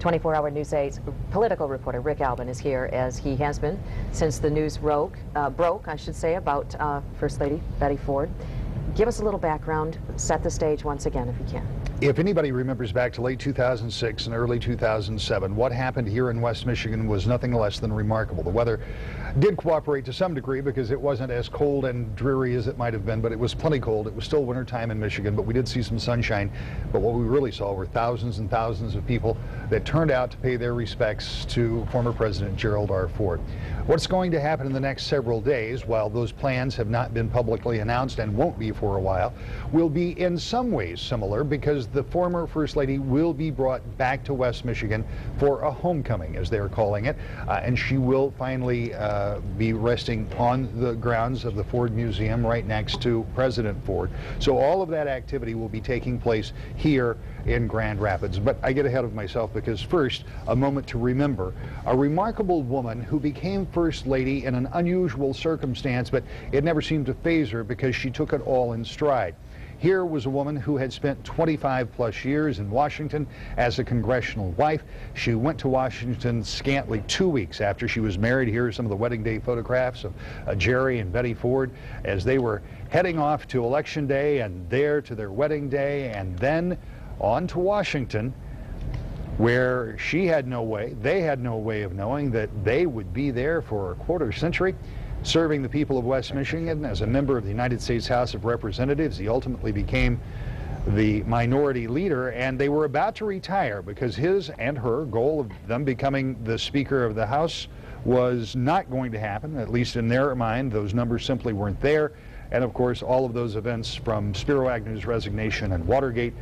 24-hour News 8's political reporter Rick Albin is here, as he has been since the news broke, I should say, about First Lady Betty Ford. Give us a little background, set the stage once again if you can. If anybody remembers back to late 2006 and early 2007, what happened here in West Michigan was nothing less than remarkable. The weather did cooperate to some degree because it wasn't as cold and dreary as it might have been, but it was plenty cold. It was still wintertime in Michigan, but we did see some sunshine. But what we really saw were thousands and thousands of people that turned out to pay their respects to former President Gerald R. Ford. What's going to happen in the next several days, while those plans have not been publicly announced and won't be for a while, will be in some ways similar, because the former First Lady will be brought back to West Michigan for a homecoming, as they're calling it, and she will finally be resting on the grounds of the Ford Museum right next to President Ford. So all of that activity will be taking place here in Grand Rapids. But I get ahead of myself, because first, a moment to remember a remarkable woman who became First Lady in an unusual circumstance, but it never seemed to faze her because she took it all in stride. Here was a woman who had spent 25+ years in Washington as a congressional wife. She went to Washington scantly 2 weeks after she was married. Here are some of the wedding day photographs of Jerry and Betty Ford as they were heading off to Election Day, and there to their wedding day, and then on to Washington, where she had no way, they had no way of knowing that they would be there for a quarter century, serving the people of West Michigan as a member of the United States House of Representatives. He ultimately became the minority leader, and they were about to retire because his and her goal of them becoming the Speaker of the House was not going to happen. At least in their mind, those numbers simply weren't there. And of course, all of those events, from Spiro Agnew's resignation and Watergate,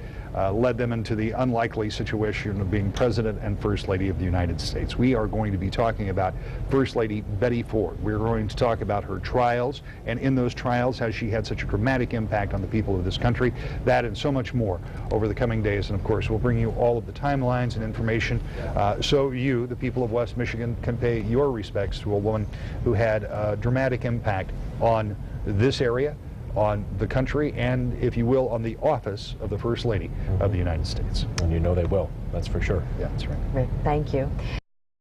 led them into the unlikely situation of being President and First Lady of the United States. We are going to be talking about First Lady Betty Ford. We're going to talk about her trials, and in those trials, how she had such a dramatic impact on the people of this country. That and so much more over the coming days. And of course, we'll bring you all of the timelines and information so you, the people of West Michigan, can pay your respects to a woman who had a dramatic impact on this area, on the country, and, if you will, on the office of the First Lady of the United States. And you know they will, that's for sure. Yeah, that's right. Rick, thank you.